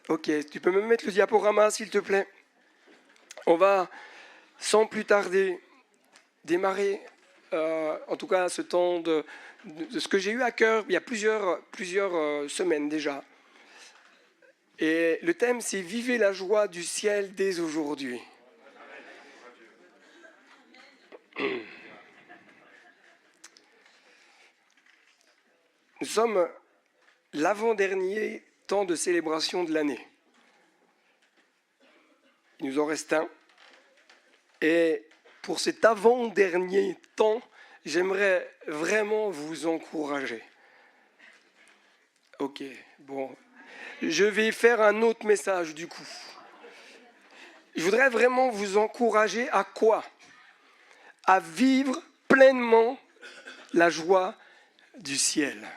Ok, tu peux me mettre le diaporama, s'il te plaît? On va, sans plus tarder, démarrer, en tout cas, ce temps de ce que j'ai eu à cœur il y a plusieurs semaines déjà. Et le thème, c'est « Vivez la joie du ciel dès aujourd'hui ». Nous sommes l'avant-dernier temps de célébration de l'année. Il nous en reste un. Et pour cet avant-dernier temps, j'aimerais vraiment vous encourager. Ok, bon. Je vais faire un autre message du coup. Je voudrais vraiment vous encourager à quoi? À vivre pleinement la joie du ciel.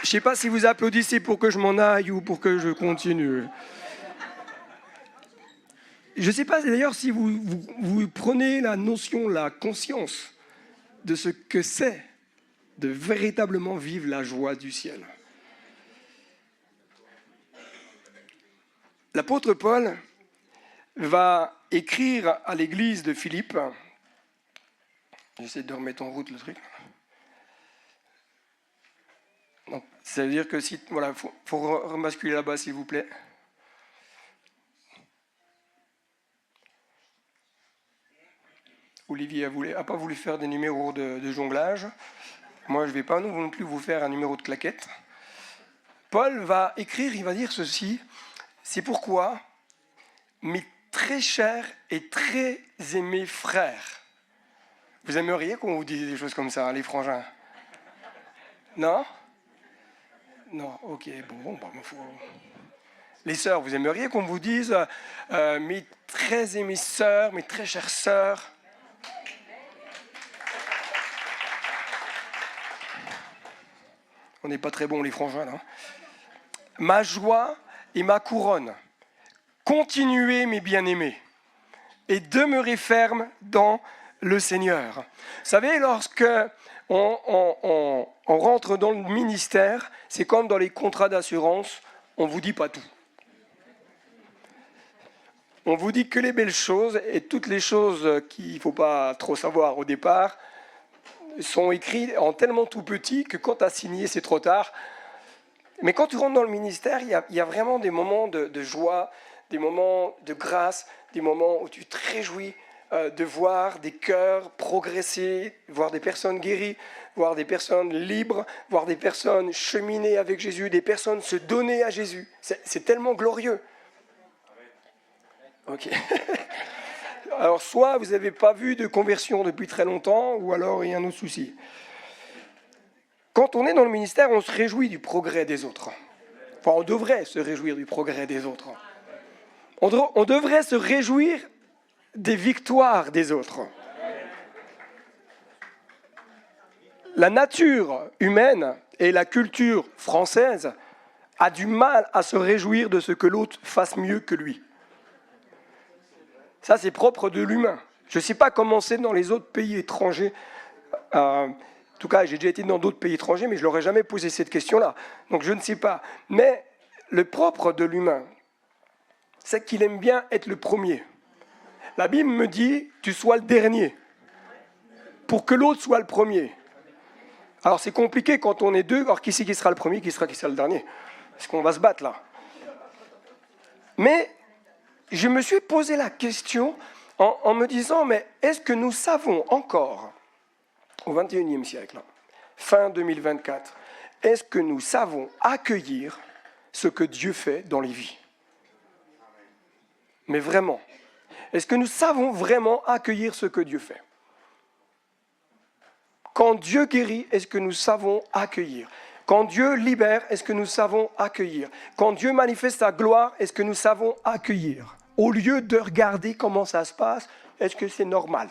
Je ne sais pas si vous applaudissez pour que je m'en aille ou pour que je continue. Je ne sais pas d'ailleurs si vous prenez la notion, la conscience de ce que c'est de véritablement vivre la joie du ciel. L'apôtre Paul va écrire à l'église de Philippe. J'essaie de remettre en route le truc. Non, ça veut dire que si, voilà, faut remasculer là-bas, s'il vous plaît. Olivier n'a pas voulu faire des numéros de jonglage. Moi, je ne vais pas non plus vous faire un numéro de claquette. Paul va écrire, il va dire ceci. C'est pourquoi, mes très chers et très aimés frères, vous aimeriez qu'on vous dise des choses comme ça, les frangins? Non? Non, ok, bon, faut... Les sœurs, vous aimeriez qu'on vous dise mes très aimées sœurs, mes très chères sœurs? On n'est pas très bons, les frangins, là. Ma joie et ma couronne. Continuez, mes bien-aimés, et demeurez fermes dans le Seigneur. Vous savez, lorsque on rentre dans le ministère, c'est comme dans les contrats d'assurance, on ne vous dit pas tout. On vous dit que les belles choses, et toutes les choses qu'il ne faut pas trop savoir au départ sont écrites en tellement tout petit que quand tu as signé, c'est trop tard. Mais quand tu rentres dans le ministère, il y a vraiment des moments de joie, des moments de grâce, des moments où tu te réjouis de voir des cœurs progresser, voir des personnes guéries, voir des personnes libres, voir des personnes cheminer avec Jésus, des personnes se donner à Jésus. C'est tellement glorieux. Ok. Alors, soit vous n'avez pas vu de conversion depuis très longtemps, ou alors il y a un autre souci. Quand on est dans le ministère, on se réjouit du progrès des autres. Enfin, on devrait se réjouir du progrès des autres. On devrait se réjouir des victoires des autres. La nature humaine et la culture française a du mal à se réjouir de ce que l'autre fasse mieux que lui. Ça, c'est propre de l'humain. Je ne sais pas comment c'est dans les autres pays étrangers. En tout cas, j'ai déjà été dans d'autres pays étrangers, mais je ne leur ai jamais posé cette question-là. Donc, je ne sais pas. Mais le propre de l'humain, c'est qu'il aime bien être le premier. La Bible me dit, tu sois le dernier, pour que l'autre soit le premier. Alors, c'est compliqué quand on est deux. Alors, qui c'est qui sera le premier, qui sera le dernier? Parce qu'on va se battre, là. Mais je me suis posé la question en me disant, mais est-ce que nous savons encore, au XXIe siècle, fin 2024, est-ce que nous savons accueillir ce que Dieu fait dans les vies? Mais vraiment, est-ce que nous savons vraiment accueillir ce que Dieu fait? Quand Dieu guérit, est-ce que nous savons accueillir? Quand Dieu libère, est-ce que nous savons accueillir? Quand Dieu manifeste sa gloire, est-ce que nous savons accueillir? Au lieu de regarder comment ça se passe, est-ce que c'est normal?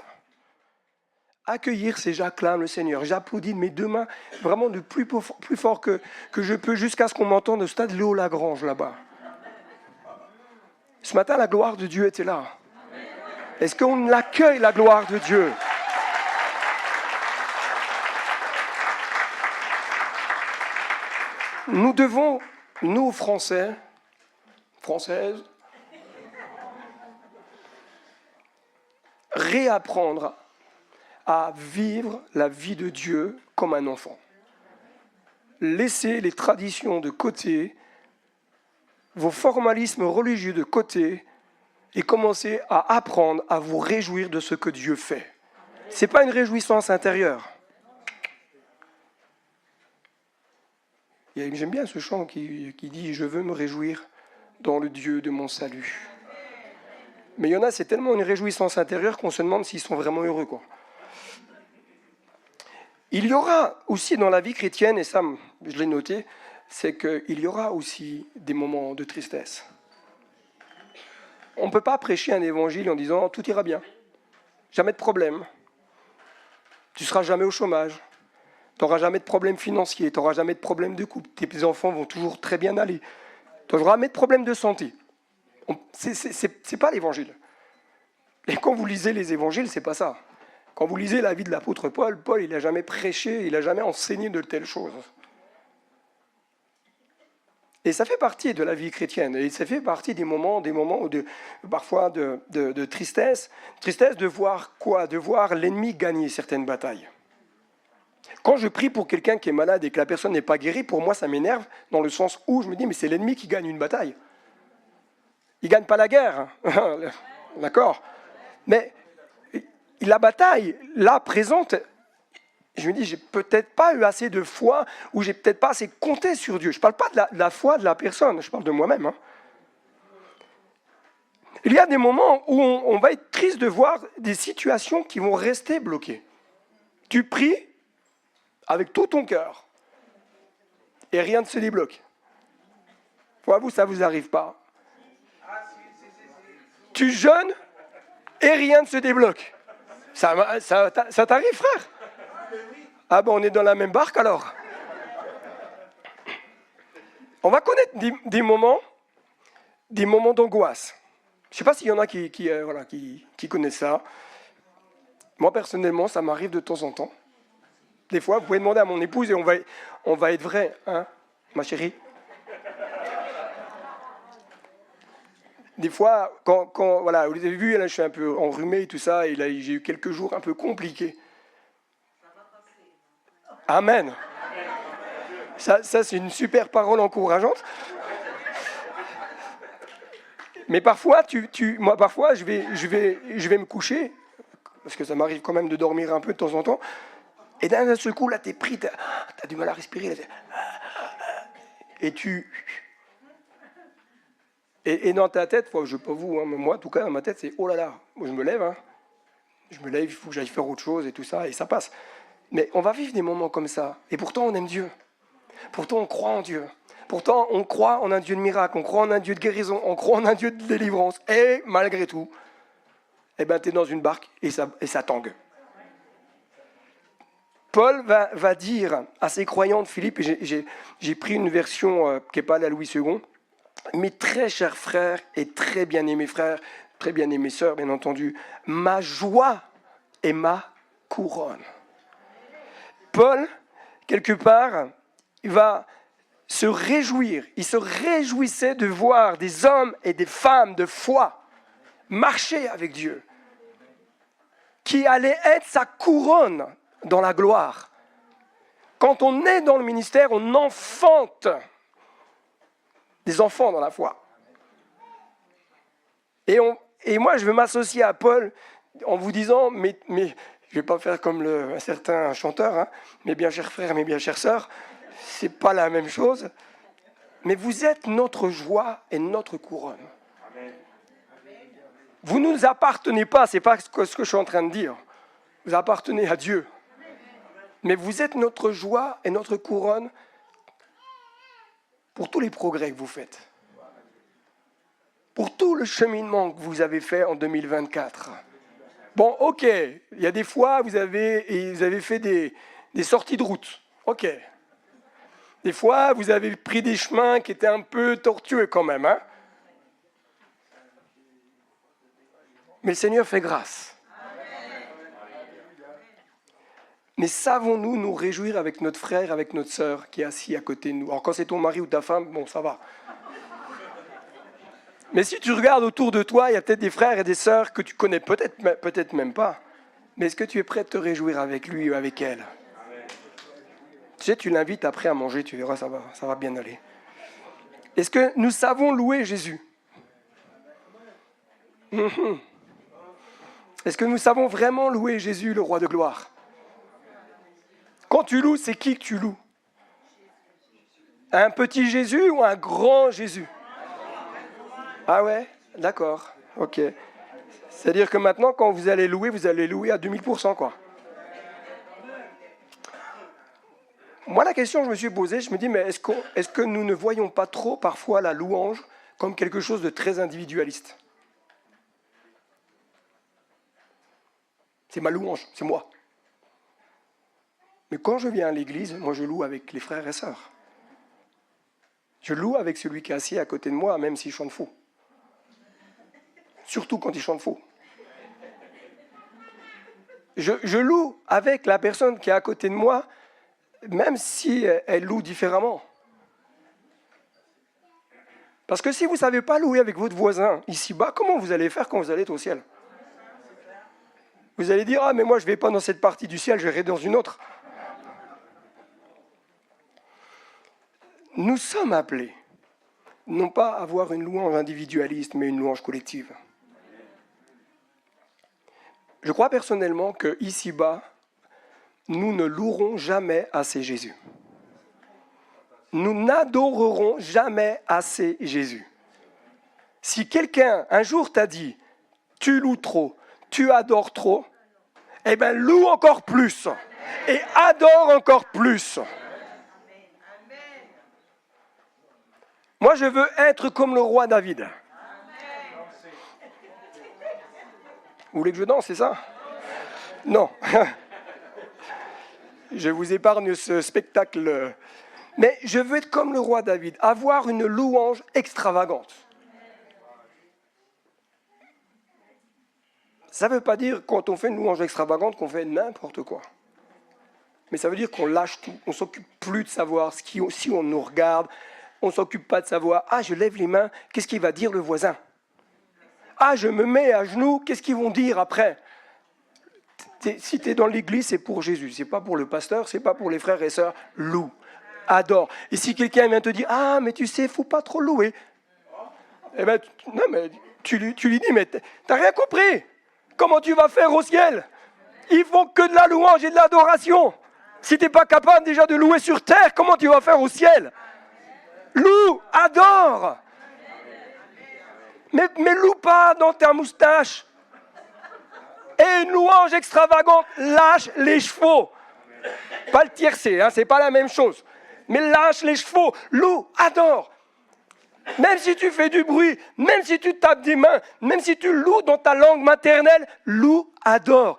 Accueillir, c'est j'acclame le Seigneur. J'applaudis de mes deux mains, vraiment de plus fort que je peux, jusqu'à ce qu'on m'entende au stade Léo-Lagrange, là-bas. Ce matin, la gloire de Dieu était là. Est-ce qu'on accueille la gloire de Dieu? nous devons, nous Français, Françaises, réapprendre à vivre la vie de Dieu comme un enfant. Laissez les traditions de côté, vos formalismes religieux de côté, et commencez à apprendre à vous réjouir de ce que Dieu fait. Ce n'est pas une réjouissance intérieure. J'aime bien ce chant qui dit « Je veux me réjouir dans le Dieu de mon salut ». Mais il y en a, c'est tellement une réjouissance intérieure qu'on se demande s'ils sont vraiment heureux, quoi. Il y aura aussi dans la vie chrétienne, et ça je l'ai noté, c'est qu'il y aura aussi des moments de tristesse. On ne peut pas prêcher un évangile en disant « tout ira bien, jamais de problème, tu ne seras jamais au chômage, tu n'auras jamais de problème financier, tu n'auras jamais de problème de couple, tes enfants vont toujours très bien aller, tu n'auras jamais de problème de santé ». Ce n'est pas l'évangile. Et quand vous lisez les évangiles, ce n'est pas ça. Quand vous lisez la vie de l'apôtre Paul, Paul, il n'a jamais prêché, il n'a jamais enseigné de telles choses. Et ça fait partie de la vie chrétienne. Et ça fait partie des moments où parfois de tristesse. Tristesse de voir quoi? De voir l'ennemi gagner certaines batailles. Quand je prie pour quelqu'un qui est malade et que la personne n'est pas guérie, pour moi, ça m'énerve dans le sens où je me dis, mais c'est l'ennemi qui gagne une bataille. Il ne gagne pas la guerre. D'accord? Mais la bataille, là, présente, je me dis, j'ai peut-être pas eu assez de foi ou j'ai peut-être pas assez compté sur Dieu. Je ne parle pas de la foi de la personne, je parle de moi-même. Il y a des moments où on va être triste de voir des situations qui vont rester bloquées. Tu pries avec tout ton cœur et rien ne se débloque. Pour vous, ça ne vous arrive pas. Tu jeûnes et rien ne se débloque. Ça t'arrive, frère? Ah ben, on est dans la même barque alors. On va connaître des moments d'angoisse. Je ne sais pas s'il y en a qui connaissent ça. Moi, personnellement, ça m'arrive de temps en temps. Des fois, vous pouvez demander à mon épouse et on va être vrai, hein, ma chérie. Des fois, voilà, vous avez vu, là, je suis un peu enrhumé et tout ça, et là, j'ai eu quelques jours un peu compliqués. Amen. Ça c'est une super parole encourageante. Mais parfois, moi, parfois, je vais me coucher, parce que ça m'arrive quand même de dormir un peu de temps en temps, et d'un seul coup, là, t'es pris, t'as du mal à respirer, là, et dans ta tête, je ne sais pas vous, hein, mais moi, en tout cas, dans ma tête, c'est oh là là, moi, je me lève, il faut que j'aille faire autre chose et tout ça, et ça passe. Mais on va vivre des moments comme ça, et pourtant, on aime Dieu. Pourtant, on croit en Dieu. Pourtant, on croit en un Dieu de miracle, on croit en un Dieu de guérison, on croit en un Dieu de délivrance. Et malgré tout, tu es dans une barque et ça tangue. Paul va dire à ses croyants de Philippe, et j'ai pris une version qui n'est pas la Louis II, mes très chers frères et très bien-aimés frères, très bien-aimées sœurs, bien entendu, ma joie est ma couronne. Paul, quelque part, il va se réjouir. Il se réjouissait de voir des hommes et des femmes de foi marcher avec Dieu, qui allaient être sa couronne dans la gloire. Quand on est dans le ministère, on enfante des enfants dans la foi. Et moi, je veux m'associer à Paul en vous disant, mais je ne vais pas faire comme un certain chanteur, hein, mes bien chers frères, mes bien chères sœurs, c'est pas la même chose, mais vous êtes notre joie et notre couronne. Vous ne nous appartenez pas, c'est pas ce que je suis en train de dire. Vous appartenez à Dieu. Mais vous êtes notre joie et notre couronne pour tous les progrès que vous faites. Pour tout le cheminement que vous avez fait en 2024. Bon, ok, il y a des fois, vous avez fait des sorties de route. Ok. Des fois, vous avez pris des chemins qui étaient un peu tortueux quand même. Hein, mais le Seigneur fait grâce. Mais savons-nous nous réjouir avec notre frère, avec notre sœur qui est assis à côté de nous? Alors quand c'est ton mari ou ta femme, bon, ça va. Mais si tu regardes autour de toi, il y a peut-être des frères et des sœurs que tu connais peut-être même pas. Mais est-ce que tu es prêt à te réjouir avec lui ou avec elle? Tu sais, tu l'invites après à manger, tu verras, ça va bien aller. Est-ce que nous savons louer Jésus? Est-ce que nous savons vraiment louer Jésus, le roi de gloire? Quand tu loues, c'est qui que tu loues? Un petit Jésus ou un grand Jésus? Ah ouais? D'accord, ok. C'est-à-dire que maintenant, quand vous allez louer à 2000%, quoi. Moi, la question que je me suis posée, je me dis, mais est-ce que nous ne voyons pas trop parfois la louange comme quelque chose de très individualiste? C'est ma louange, c'est moi. Mais quand je viens à l'église, moi je loue avec les frères et sœurs. Je loue avec celui qui est assis à côté de moi, même s'il chante faux. Surtout quand il chante faux. Je loue avec la personne qui est à côté de moi, même si elle loue différemment. Parce que si vous ne savez pas louer avec votre voisin ici-bas, comment vous allez faire quand vous allez être au ciel? Vous allez dire, ah mais moi je ne vais pas dans cette partie du ciel, je vais dans une autre. Nous sommes appelés, non pas à avoir une louange individualiste, mais une louange collective. Je crois personnellement que ici-bas, nous ne louerons jamais assez Jésus. Nous n'adorerons jamais assez Jésus. Si quelqu'un un jour t'a dit, tu loues trop, tu adores trop, eh bien loue encore plus et adore encore plus. Moi, je veux être comme le roi David. Vous voulez que je danse, c'est ça? Non. Je vous épargne ce spectacle. Mais je veux être comme le roi David, avoir une louange extravagante. Ça ne veut pas dire, quand on fait une louange extravagante, qu'on fait n'importe quoi. Mais ça veut dire qu'on lâche tout. On ne s'occupe plus de savoir si on nous regarde. On ne s'occupe pas de savoir, ah, je lève les mains, qu'est-ce qu'il va dire le voisin? Ah, je me mets à genoux, qu'est-ce qu'ils vont dire après? Si tu es dans l'église, c'est pour Jésus. Ce n'est pas pour le pasteur, ce n'est pas pour les frères et sœurs. Loue, adore. Et si quelqu'un vient te dire, ah, mais tu sais, il ne faut pas trop louer. Eh bien, non, mais tu lui dis, mais tu n'as rien compris. Comment tu vas faire au ciel? Il faut que de la louange et de l'adoration. Si tu n'es pas capable déjà de louer sur terre, comment tu vas faire au ciel? Loue, adore. Mais loue pas dans ta moustache. Et une louange extravagante, lâche les chevaux. Pas le tiercé, hein, c'est pas la même chose. Mais lâche les chevaux, loue, adore. Même si tu fais du bruit, même si tu tapes des mains, même si tu loues dans ta langue maternelle, loue, adore.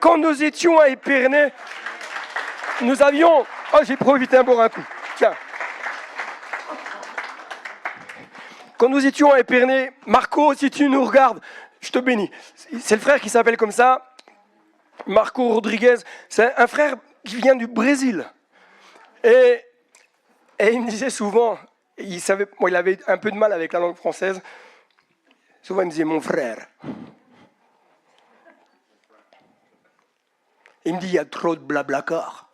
Quand nous étions à Épernay, nous avions... Oh, j'ai profité boire un coup. Tiens. Quand nous étions à Épernay, Marco, si tu nous regardes, je te bénis. C'est le frère qui s'appelle comme ça, Marco Rodriguez. C'est un frère qui vient du Brésil. Et il me disait souvent, il avait un peu de mal avec la langue française. Souvent, il me disait, mon frère. Il me dit, il y a trop de blablacar.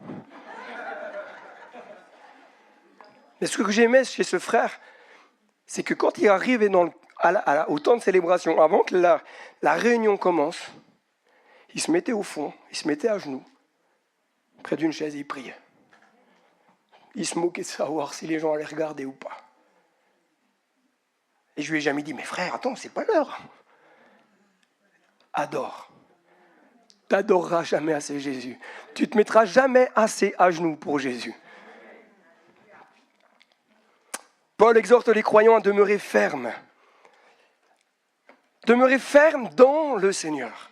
Mais ce que j'aimais chez ce frère, c'est que quand il arrivait au temps de célébration, avant que la réunion commence, il se mettait au fond, il se mettait à genoux, près d'une chaise et il priait. Il se moquait de savoir si les gens allaient regarder ou pas. Et je lui ai jamais dit, mais frère, attends, c'est pas l'heure. Adore. T'adoreras jamais assez Jésus. Tu te mettras jamais assez à genoux pour Jésus. Paul exhorte les croyants à demeurer fermes. Demeurer fermes dans le Seigneur.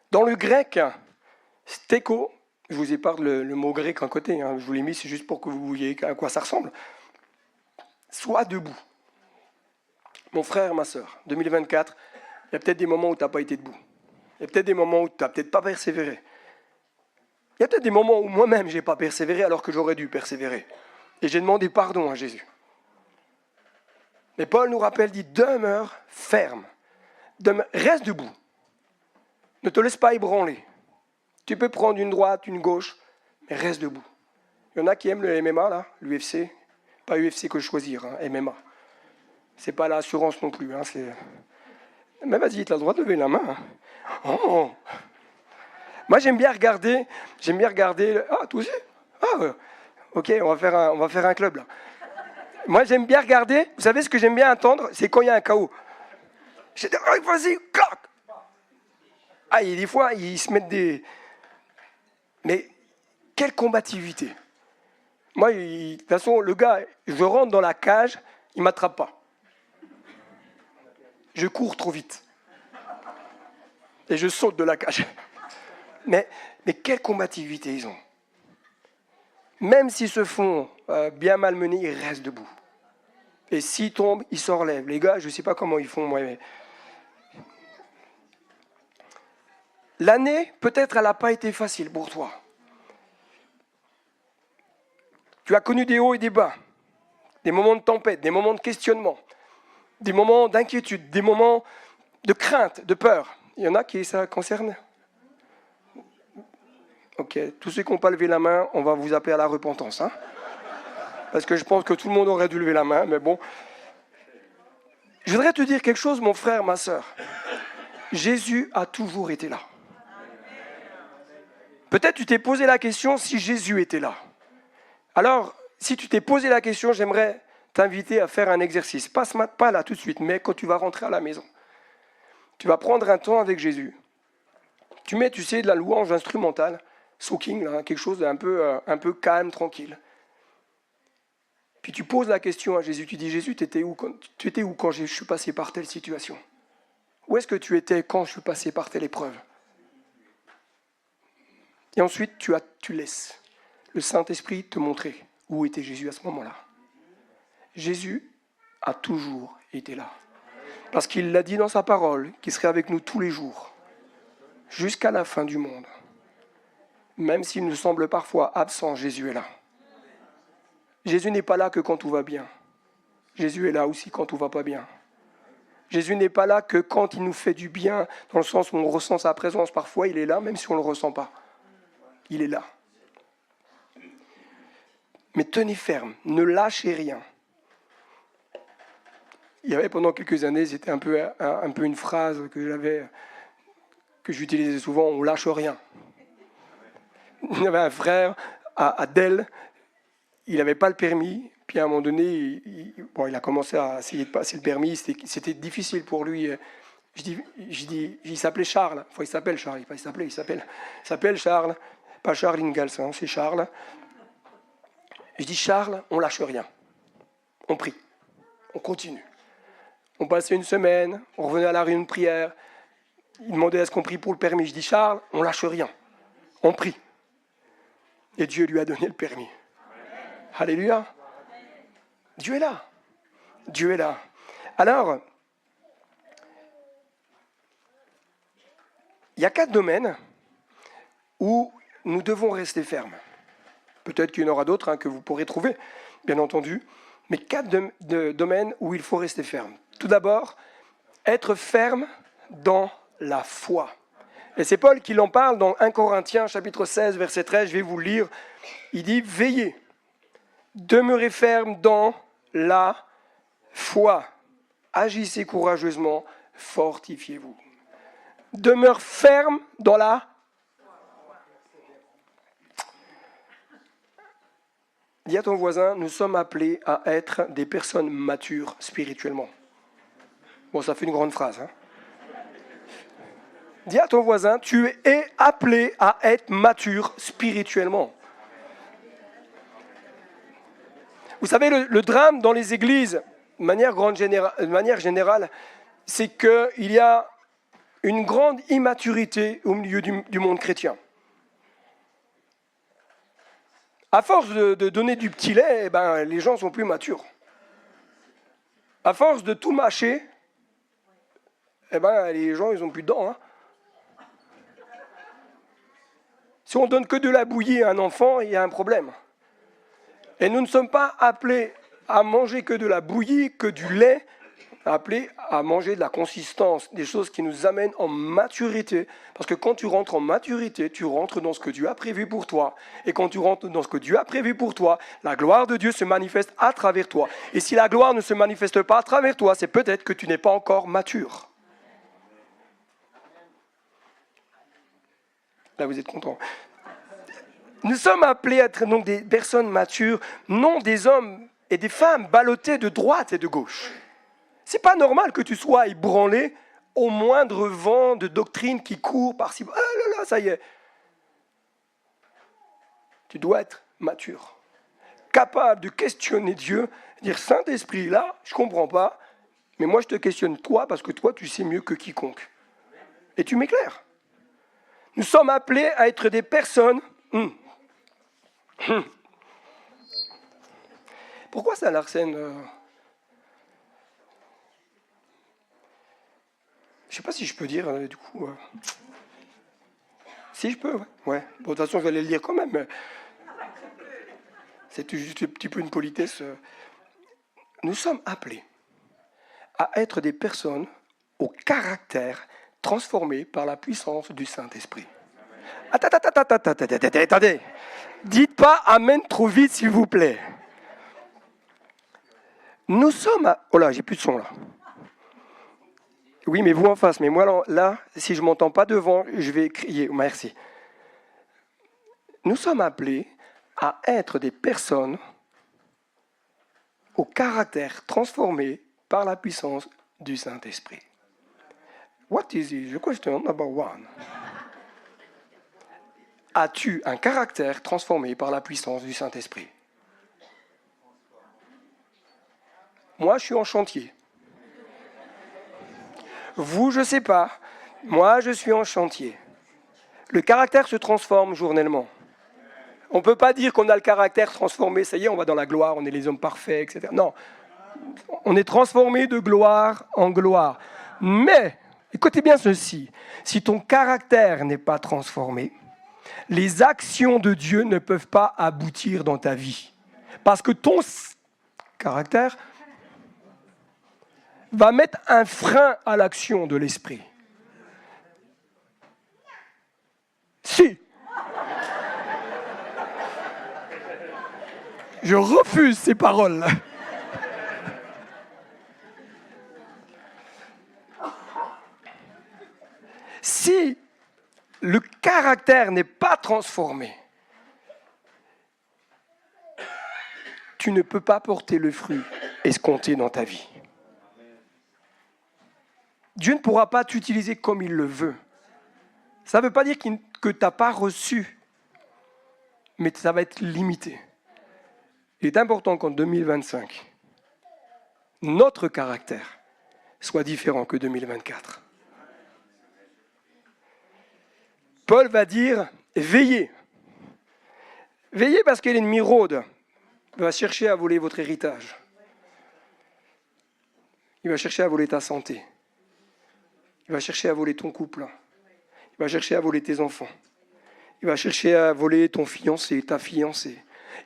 Dans le grec, stéko, je vous épargne le mot grec en côté, hein, je vous l'ai mis, c'est juste pour que vous voyez à quoi ça ressemble. Sois debout. Mon frère, ma sœur, 2024, il y a peut-être des moments où tu n'as pas été debout. Il y a peut-être des moments où tu n'as peut-être pas persévéré. Il y a peut-être des moments où moi-même, je n'ai pas persévéré alors que j'aurais dû persévérer. Et j'ai demandé pardon à Jésus. Mais Paul nous rappelle, dit, demeure ferme. Reste debout. Ne te laisse pas ébranler. Tu peux prendre une droite, une gauche, mais reste debout. Il y en a qui aiment le MMA, là, l'UFC. Pas UFC que choisir, hein, MMA. C'est pas l'assurance non plus. Hein, mais vas-y, tu as le droit de lever la main. Hein. Oh. Moi, j'aime bien regarder. Ah, toi aussi. Ah, ok, on va faire un club, là. Moi, j'aime bien regarder. Vous savez ce que j'aime bien entendre? C'est quand il y a un chaos. Je dis, oh, vas-y, clac. Ah, et des fois, ils se mettent des... Mais quelle combativité. Moi, de toute façon, le gars, je rentre dans la cage, il ne m'attrape pas. Je cours trop vite. Et je saute de la cage. Mais quelle combativité ils ont. Même s'ils se font bien malmenés, ils restent debout. Et s'ils tombent, ils s'en relèvent. Les gars, je ne sais pas comment ils font, moi, mais... L'année, peut-être, elle n'a pas été facile pour toi. Tu as connu des hauts et des bas, des moments de tempête, des moments de questionnement, des moments d'inquiétude, des moments de crainte, de peur. Il y en a qui ça concerne? Ok, tous ceux qui n'ont pas levé la main, on va vous appeler à la repentance. Hein, parce que je pense que tout le monde aurait dû lever la main, mais bon. Je voudrais te dire quelque chose, mon frère, ma sœur. Jésus a toujours été là. Peut-être tu t'es posé la question si Jésus était là. Alors, si tu t'es posé la question, j'aimerais t'inviter à faire un exercice. Pas là tout de suite, mais quand tu vas rentrer à la maison. Tu vas prendre un temps avec Jésus. Tu mets, tu sais, de la louange instrumentale, soaking, là, quelque chose d'un peu calme, tranquille. Puis tu poses la question à Jésus. Tu dis, Jésus, tu étais où quand je suis passé par telle situation? Où est-ce que tu étais quand je suis passé par telle épreuve? Et ensuite, tu laisses le Saint-Esprit te montrer où était Jésus à ce moment-là. Jésus a toujours été là. Parce qu'il l'a dit dans sa parole, qu'il serait avec nous tous les jours, jusqu'à la fin du monde. Même s'il nous semble parfois absent, Jésus est là. Jésus n'est pas là que quand tout va bien. Jésus est là aussi quand tout va pas bien. Jésus n'est pas là que quand il nous fait du bien, dans le sens où on ressent sa présence. Parfois, il est là, même si on ne le ressent pas. Il est là. Mais tenez ferme, ne lâchez rien. Il y avait pendant quelques années, c'était un peu une phrase que j'utilisais souvent, on lâche rien. Il y avait un frère à Dell, il n'avait pas le permis, puis à un moment donné, il a commencé à essayer de passer le permis, c'était difficile pour lui. Il s'appelait Charles, enfin il s'appelle Charles, il s'appelle Charles, pas Charles Ingalls, hein, c'est Charles. Je dis, Charles, on lâche rien. On prie. On continue. On passait une semaine, on revenait à la réunion de prière. Il demandait est-ce qu'on prie pour le permis. Je dis, Charles, on lâche rien. On prie. Et Dieu lui a donné le permis. Alléluia. Dieu est là. Dieu est là. Alors, il y a 4 domaines où nous devons rester fermes. Peut-être qu'il y en aura d'autres que vous pourrez trouver, bien entendu, mais 4 domaines où il faut rester ferme. Tout d'abord, être ferme dans la foi. Et c'est Paul qui en parle dans 1 Corinthiens, chapitre 16, verset 13, je vais vous le lire. Il dit, veillez, demeurez ferme dans la foi. Agissez courageusement, fortifiez-vous. Demeure ferme dans la foi. Dis à ton voisin, nous sommes appelés à être des personnes matures spirituellement. Bon, ça fait une grande phrase. Hein. Dis à ton voisin, tu es appelé à être mature spirituellement. Vous savez, le drame dans les églises, de manière générale, c'est qu'il y a une grande immaturité au milieu du monde chrétien. À force de donner du petit lait, les gens sont plus matures. À force de tout mâcher, les gens, ils n'ont plus de dents. Hein. Si on donne que de la bouillie à un enfant, il y a un problème. Et nous ne sommes pas appelés à manger que de la bouillie, que du lait, appelés à manger de la consistance, des choses qui nous amènent en maturité. Parce que quand tu rentres en maturité, tu rentres dans ce que Dieu a prévu pour toi. Et quand tu rentres dans ce que Dieu a prévu pour toi, la gloire de Dieu se manifeste à travers toi. Et si la gloire ne se manifeste pas à travers toi, c'est peut-être que tu n'es pas encore mature. Là, vous êtes contents. Nous sommes appelés à être donc des personnes matures, non des hommes et des femmes ballottés de droite et de gauche. C'est pas normal que tu sois ébranlé au moindre vent de doctrine qui court par-ci. Ah là là, ça y est. Tu dois être mature, capable de questionner Dieu, dire Saint-Esprit, là, je comprends pas, mais moi je te questionne toi parce que toi tu sais mieux que quiconque. Et tu m'éclaires. Nous sommes appelés à être des personnes. Pourquoi ça, Larsen Je ne sais pas si je peux dire, du coup. Si je peux, ouais. Ouais. Bon, de toute façon, je vais aller le lire quand même. Mais c'est juste un petit peu une politesse. Nous sommes appelés à être des personnes au caractère transformé par la puissance du Saint-Esprit. Attendez. Dites pas Amen trop vite, s'il vous plaît. Nous sommes... Oh là, j'ai plus de son, là. Oui, mais vous en face. Mais moi, là, si je ne m'entends pas devant, je vais crier. Merci. Nous sommes appelés à être des personnes au caractère transformé par la puissance du Saint-Esprit. What is the question number one? As-tu un caractère transformé par la puissance du Saint-Esprit? Moi, je suis en chantier. Vous, je ne sais pas. Moi, je suis en chantier. Le caractère se transforme journellement. On ne peut pas dire qu'on a le caractère transformé, ça y est, on va dans la gloire, on est les hommes parfaits, etc. Non, on est transformé de gloire en gloire. Mais, écoutez bien ceci, si ton caractère n'est pas transformé, les actions de Dieu ne peuvent pas aboutir dans ta vie. Parce que ton caractère va mettre un frein à l'action de l'esprit. Si. Je refuse ces paroles. Si le caractère n'est pas transformé, tu ne peux pas porter le fruit escompté dans ta vie. Dieu ne pourra pas t'utiliser comme il le veut. Ça ne veut pas dire que tu n'as pas reçu, mais ça va être limité. Il est important qu'en 2025, notre caractère soit différent que 2024. Paul va dire « Veillez ». Veillez parce que l'ennemi rôde. Il va chercher à voler votre héritage. Il va chercher à voler ta santé. Il va chercher à voler ton couple. Il va chercher à voler tes enfants. Il va chercher à voler ton fiancé, ta fiancée.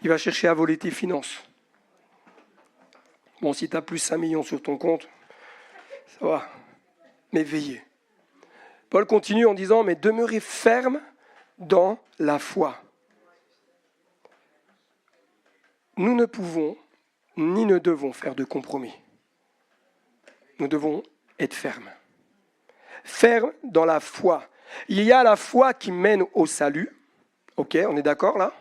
Il va chercher à voler tes finances. Bon, si tu as plus 5 millions sur ton compte, ça va. Mais veillez. Paul continue en disant, mais demeurez ferme dans la foi. Nous ne pouvons ni ne devons faire de compromis. Nous devons être fermes. Fermes dans la foi. Il y a la foi qui mène au salut. Ok, on est d'accord là?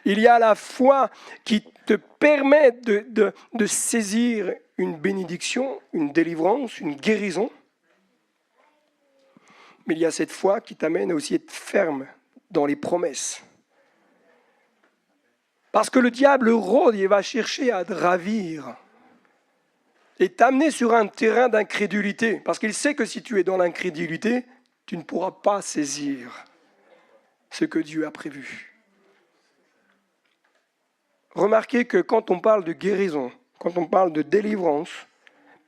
Il y a la foi qui te permet de saisir une bénédiction, une délivrance, une guérison. Mais il y a cette foi qui t'amène aussi à être ferme dans les promesses. Parce que le diable rôde, il va chercher à te ravir et t'amener sur un terrain d'incrédulité. Parce qu'il sait que si tu es dans l'incrédulité, tu ne pourras pas saisir ce que Dieu a prévu. Remarquez que quand on parle de guérison, quand on parle de délivrance,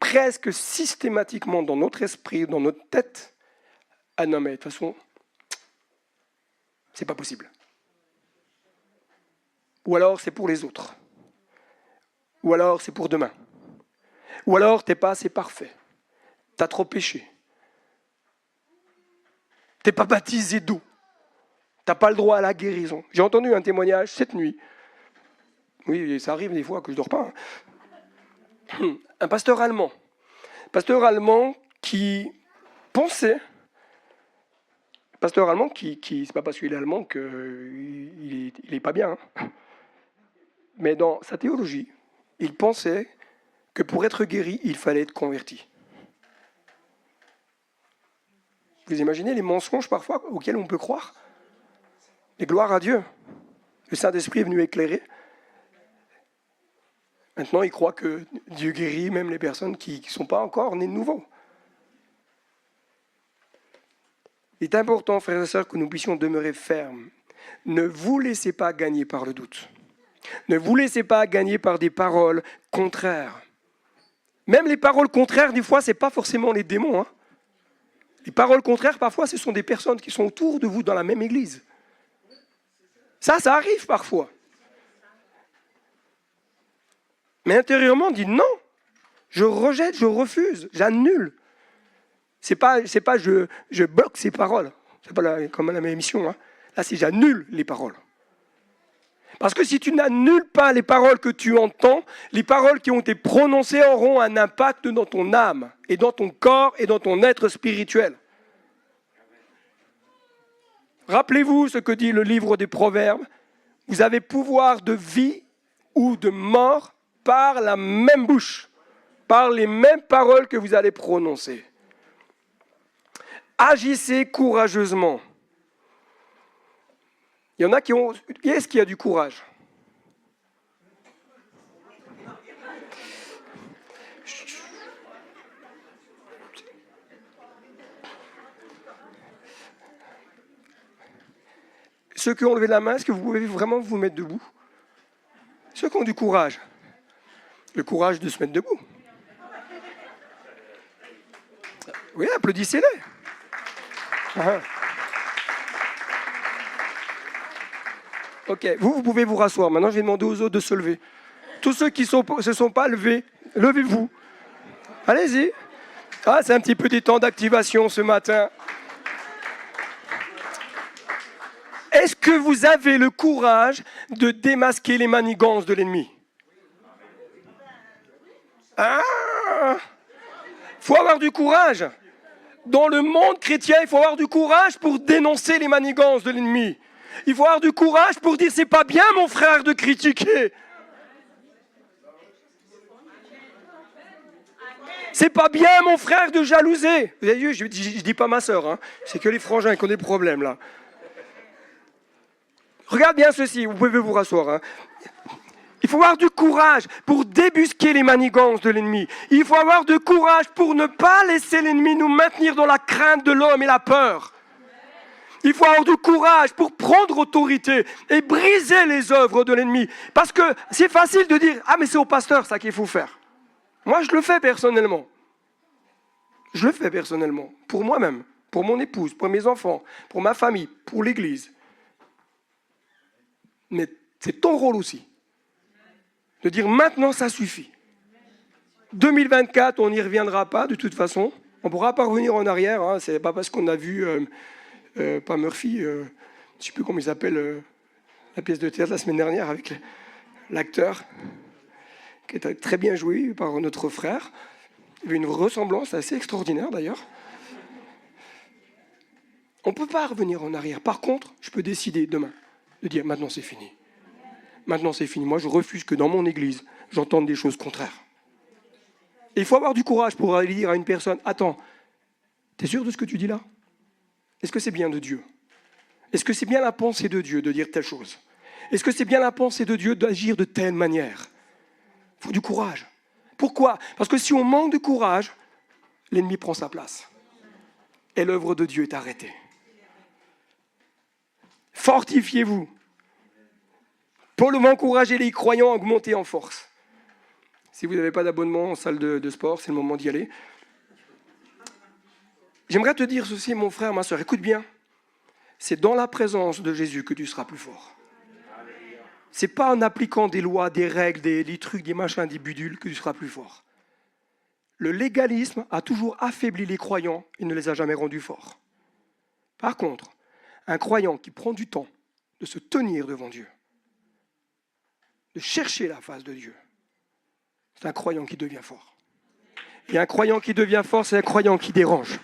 presque systématiquement dans notre esprit, dans notre tête, ah non mais de toute façon, c'est pas possible. Ou alors c'est pour les autres. Ou alors c'est pour demain. Ou alors t'es pas assez parfait. T'as trop péché. T'es pas baptisé d'eau. T'as pas le droit à la guérison. J'ai entendu un témoignage cette nuit. Oui, ça arrive des fois que je dors pas. Un pasteur allemand. Pasteur allemand qui pensait. Pasteur allemand qui c'est pas parce qu'il est allemand qu'il est pas bien. Mais dans sa théologie, il pensait que pour être guéri, il fallait être converti. Vous imaginez les mensonges parfois auxquels on peut croire? Et gloire à Dieu. Le Saint-Esprit est venu éclairer. Maintenant, il croit que Dieu guérit même les personnes qui ne sont pas encore nées de nouveau. Il est important, frères et sœurs, que nous puissions demeurer fermes. Ne vous laissez pas gagner par le doute. Ne vous laissez pas gagner par des paroles contraires. Même les paroles contraires, des fois, ce n'est pas forcément les démons. Les paroles contraires, parfois, ce sont des personnes qui sont autour de vous dans la même église. Ça arrive parfois. Mais intérieurement, on dit non, je rejette, je refuse, j'annule. C'est pas je bloque ces paroles. C'est pas comme la même émission. Là, c'est j'annule les paroles. Parce que si tu n'annules pas les paroles que tu entends, les paroles qui ont été prononcées auront un impact dans ton âme, et dans ton corps, et dans ton être spirituel. Rappelez-vous ce que dit le livre des Proverbes. Vous avez pouvoir de vie ou de mort par la même bouche, par les mêmes paroles que vous allez prononcer. Agissez courageusement. Il y en a qui ont... Qui est-ce qui a du courage? Ceux qui ont levé la main, est-ce que vous pouvez vraiment vous mettre debout? Ceux qui ont du courage. Le courage de se mettre debout. Oui, applaudissez-les. Ok, vous pouvez vous rasseoir. Maintenant, je vais demander aux autres de se lever. Tous ceux qui ne se sont pas levés, levez-vous. Allez-y. C'est un petit peu des temps d'activation ce matin. Est-ce que vous avez le courage de démasquer les manigances de l'ennemi? Faut avoir du courage. Dans le monde chrétien, il faut avoir du courage pour dénoncer les manigances de l'ennemi. Il faut avoir du courage pour dire c'est pas bien mon frère de critiquer. C'est pas bien mon frère de jalouser. Vous avez vu, je dis pas ma sœur, c'est que les frangins qui ont des problèmes là. Regarde bien ceci, vous pouvez vous rasseoir. Il faut avoir du courage pour débusquer les manigances de l'ennemi. Il faut avoir du courage pour ne pas laisser l'ennemi nous maintenir dans la crainte de l'homme et la peur. Il faut avoir du courage pour prendre autorité et briser les œuvres de l'ennemi. Parce que c'est facile de dire « mais c'est au pasteur ça qu'il faut faire ». Moi, je le fais personnellement. Je le fais personnellement, pour moi-même, pour mon épouse, pour mes enfants, pour ma famille, pour l'Église. Mais c'est ton rôle aussi. De dire maintenant ça suffit. 2024, on n'y reviendra pas de toute façon. On ne pourra pas revenir en arrière. Ce n'est pas parce qu'on a vu, pas Murphy, je ne sais plus comment il s'appelle, la pièce de théâtre la semaine dernière avec l'acteur, qui était très bien joué par notre frère. Il y avait une ressemblance assez extraordinaire d'ailleurs. On ne peut pas revenir en arrière. Par contre, je peux décider demain de dire maintenant c'est fini. Maintenant, c'est fini. Moi, je refuse que dans mon église, j'entende des choses contraires. Et il faut avoir du courage pour aller dire à une personne, attends, t'es sûr de ce que tu dis là? Est-ce que c'est bien de Dieu? Est-ce que c'est bien la pensée de Dieu de dire telle chose? Est-ce que c'est bien la pensée de Dieu d'agir de telle manière? Il faut du courage. Pourquoi? Parce que si on manque de courage, l'ennemi prend sa place. Et l'œuvre de Dieu est arrêtée. Fortifiez-vous. Paul va encourager les croyants à augmenter en force. Si vous n'avez pas d'abonnement en salle de sport, c'est le moment d'y aller. J'aimerais te dire ceci, mon frère, ma soeur, écoute bien. c'est dans la présence de Jésus que tu seras plus fort. Ce n'est pas en appliquant des lois, des règles, des trucs, des machins, des bidules que tu seras plus fort. Le légalisme a toujours affaibli les croyants et ne les a jamais rendus forts. Par contre, un croyant qui prend du temps de se tenir devant Dieu, de chercher la face de Dieu, c'est un croyant qui devient fort. Et un croyant qui devient fort, c'est un croyant qui dérange.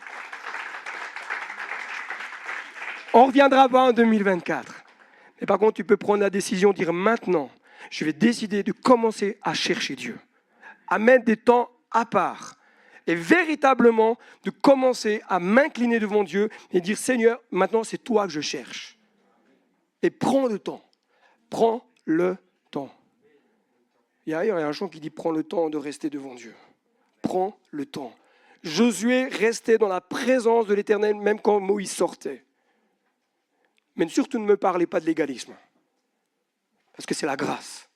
On ne reviendra pas en 2024. Mais par contre, tu peux prendre la décision de dire maintenant, je vais décider de commencer à chercher Dieu, à mettre des temps à part et véritablement de commencer à m'incliner devant Dieu et dire Seigneur, maintenant c'est toi que je cherche. Et prends le temps. Prends le temps. Il y a un chant qui dit prends le temps de rester devant Dieu. Prends le temps. Josué restait dans la présence de l'Éternel même quand Moïse sortait. Mais surtout ne me parlez pas de légalisme. Parce que c'est la grâce.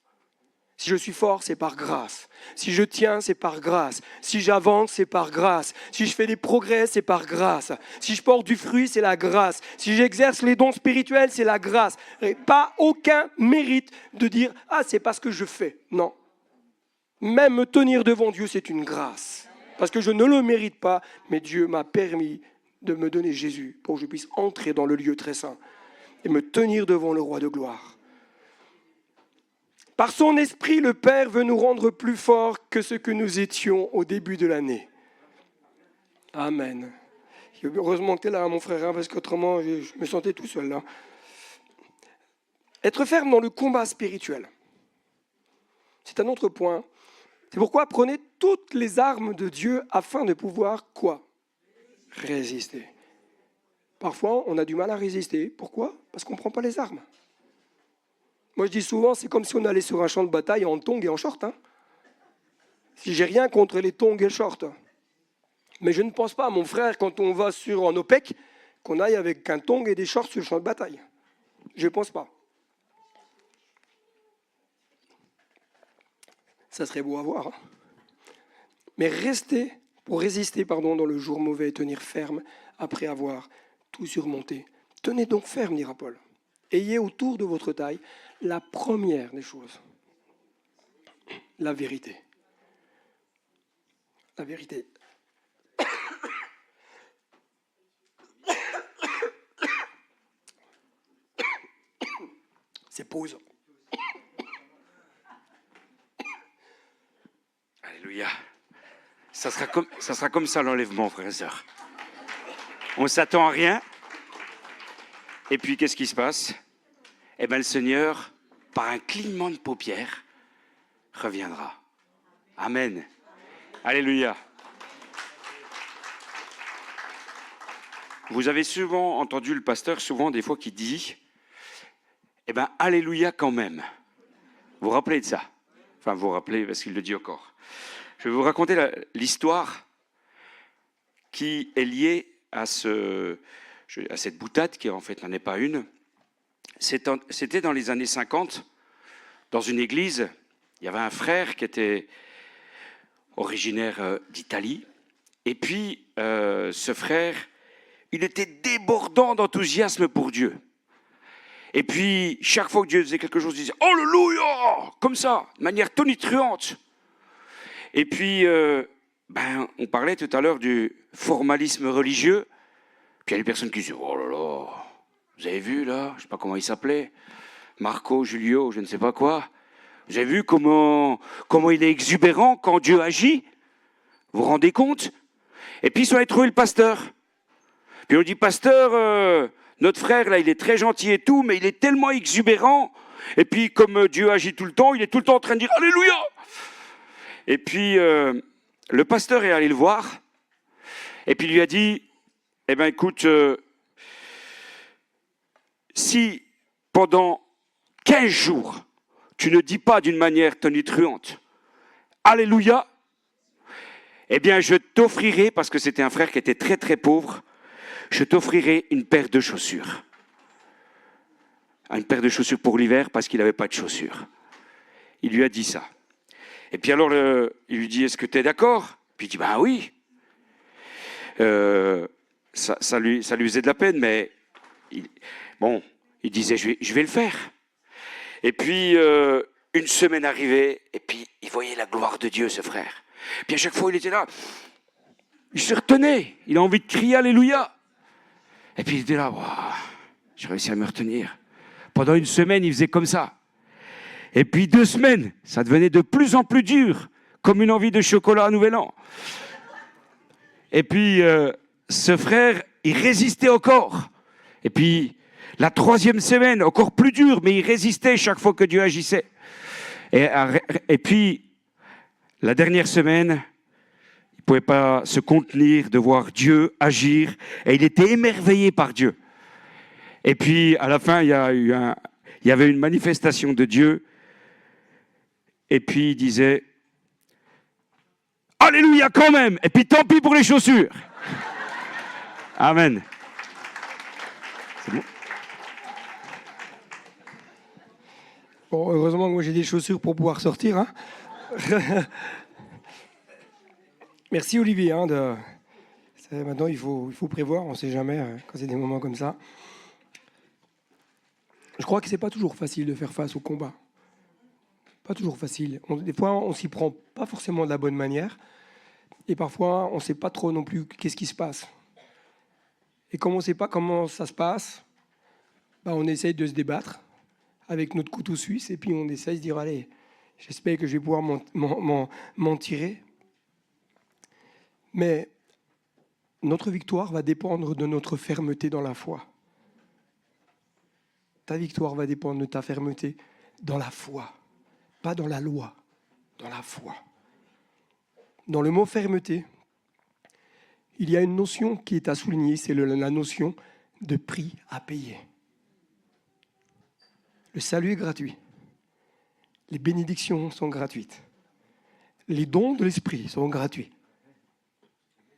Si je suis fort, c'est par grâce. Si je tiens, c'est par grâce. Si j'avance, c'est par grâce. Si je fais des progrès, c'est par grâce. Si je porte du fruit, c'est la grâce. Si j'exerce les dons spirituels, c'est la grâce. Et pas aucun mérite de dire « Ah, c'est parce que je fais ». Non. Même me tenir devant Dieu, c'est une grâce. Parce que je ne le mérite pas, mais Dieu m'a permis de me donner Jésus pour que je puisse entrer dans le lieu très saint et me tenir devant le roi de gloire. Par son esprit, le Père veut nous rendre plus forts que ce que nous étions au début de l'année. Amen. Heureusement que tu es là, mon frère, parce qu'autrement, je me sentais tout seul là. Être ferme dans le combat spirituel. C'est un autre point. C'est pourquoi prenez toutes les armes de Dieu afin de pouvoir quoi ? Résister. Parfois, on a du mal à résister. Pourquoi ? Parce qu'on ne prend pas les armes. Moi, je dis souvent, c'est comme si on allait sur un champ de bataille en tongs et en short. Si j'ai rien contre les tongs et les shorts. Mais je ne pense pas, mon frère, quand on va en OPEC, qu'on aille avec un tong et des shorts sur le champ de bataille. Je ne pense pas. Ça serait beau à voir. Mais rester pour résister dans le jour mauvais et tenir ferme après avoir tout surmonté. Tenez donc ferme, dira Paul. Ayez autour de votre taille la première des choses, la vérité. La vérité. C'est pause. Alléluia. Ça sera comme ça l'enlèvement, frères et sœurs. On ne s'attend à rien. Et puis, qu'est-ce qui se passe ? Eh bien, le Seigneur, par un clignement de paupières, reviendra. Amen. Alléluia. Vous avez souvent entendu le pasteur, des fois, qui dit, eh bien, Alléluia quand même. Vous vous rappelez de ça ? Enfin, vous vous rappelez, parce qu'il le dit encore. Je vais vous raconter l'histoire qui est liée à cette boutade, qui en fait n'en est pas une. C'était dans les années 50, dans une église, il y avait un frère qui était originaire d'Italie. Et puis, ce frère, il était débordant d'enthousiasme pour Dieu. Et puis, chaque fois que Dieu faisait quelque chose, il disait « Alléluia !» comme ça, de manière tonitruante. Et puis, on parlait tout à l'heure du formalisme religieux. Puis il y a des personnes qui disent « Oh là là, vous avez vu là, je ne sais pas comment il s'appelait, Marco, Julio, je ne sais pas quoi. Vous avez vu comment il est exubérant quand Dieu agit? Vous vous rendez compte ?» Et puis ils sont allés trouver le pasteur. Puis on dit « Pasteur, notre frère là, il est très gentil et tout, mais il est tellement exubérant. Et puis comme Dieu agit tout le temps, il est tout le temps en train de dire « Alléluia !» Et puis le pasteur est allé le voir. Et puis il lui a dit « Eh bien écoute, si pendant 15 jours, tu ne dis pas d'une manière tonitruante « Alléluia !» eh bien, je t'offrirai, parce que c'était un frère qui était très très pauvre, je t'offrirai une paire de chaussures. Une paire de chaussures pour l'hiver, parce qu'il n'avait pas de chaussures. Il lui a dit ça. Et puis alors, il lui dit, est-ce que tu es d'accord? Puis il dit, ben oui. Ça lui faisait de la peine, mais il disait, je vais le faire. Et puis, une semaine arrivait, et puis il voyait la gloire de Dieu, ce frère. Puis à chaque fois, il était là, il se retenait, il a envie de crier Alléluia. Et puis il était là, waouh, j'ai réussi à me retenir. Pendant une semaine, il faisait comme ça. Et puis 2 semaines, ça devenait de plus en plus dur, comme une envie de chocolat à Nouvel An. Et puis, ce frère, il résistait encore. Et puis, la 3e semaine, encore plus dur, mais il résistait chaque fois que Dieu agissait. Et puis, la dernière semaine, il ne pouvait pas se contenir de voir Dieu agir. Et il était émerveillé par Dieu. Et puis, à la fin, il y avait une manifestation de Dieu. Et puis, il disait, Alléluia quand même. Et puis, tant pis pour les chaussures. Amen. C'est bon? Bon, heureusement que moi j'ai des chaussures pour pouvoir sortir. Hein. Merci Olivier. Maintenant, il faut prévoir, on ne sait jamais quand c'est des moments comme ça. Je crois que ce n'est pas toujours facile de faire face au combat. Pas toujours facile. Des fois, on ne s'y prend pas forcément de la bonne manière. Et parfois, on ne sait pas trop non plus qu'est-ce qui se passe. Et comme on ne sait pas comment ça se passe, on essaye de se débattre avec notre couteau suisse. Et puis, on essaye de se dire, allez, j'espère que je vais pouvoir m'en tirer. Mais notre victoire va dépendre de notre fermeté dans la foi. Ta victoire va dépendre de ta fermeté dans la foi. Pas dans la loi, dans la foi. Dans le mot fermeté, il y a une notion qui est à souligner, c'est la notion de prix à payer. Le salut est gratuit. Les bénédictions sont gratuites. Les dons de l'esprit sont gratuits.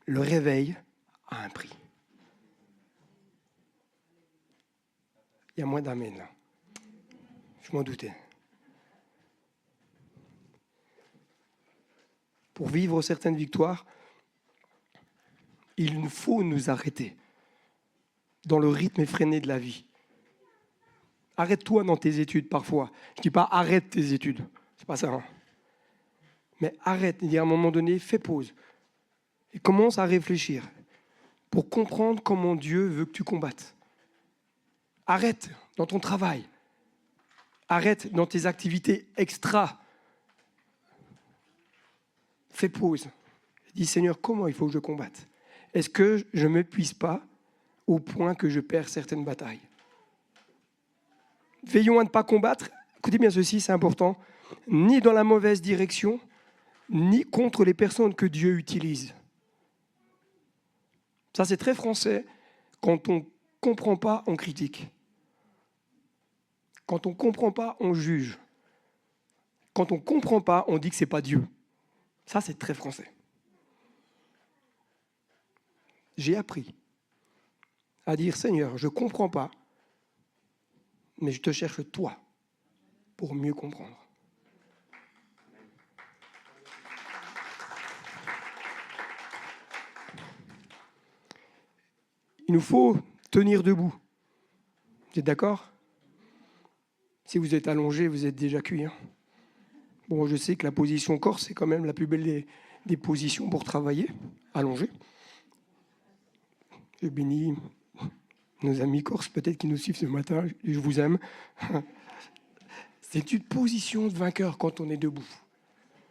Le réveil a un prix. Il y a moins d'amen là. Je m'en doutais. Pour vivre certaines victoires, il nous faut nous arrêter dans le rythme effréné de la vie. Arrête-toi dans tes études parfois. Je ne dis pas arrête tes études, c'est pas ça. Hein. Mais arrête, il y a un moment donné, fais pause et commence à réfléchir pour comprendre comment Dieu veut que tu combattes. Arrête dans ton travail. Arrête dans tes activités extra. Fais pause. Dis Seigneur, comment il faut que je combatte? Est-ce que je ne m'épuise pas au point que je perds certaines batailles? Veillons à ne pas combattre, écoutez bien ceci, c'est important, ni dans la mauvaise direction, ni contre les personnes que Dieu utilise. Ça, c'est très français. Quand on ne comprend pas, on critique. Quand on ne comprend pas, on juge. Quand on ne comprend pas, on dit que ce n'est pas Dieu. Ça, c'est très français. J'ai appris à dire, Seigneur, je ne comprends pas, mais je te cherche toi pour mieux comprendre. Il nous faut tenir debout. Vous êtes d'accord? Si vous êtes allongé, vous êtes déjà cuit. Hein. Bon, je sais que la position corse, c'est quand même la plus belle des positions pour travailler, allongé. Je bénis nos amis corses, peut-être qui nous suivent ce matin, je vous aime. C'est une position de vainqueur quand on est debout.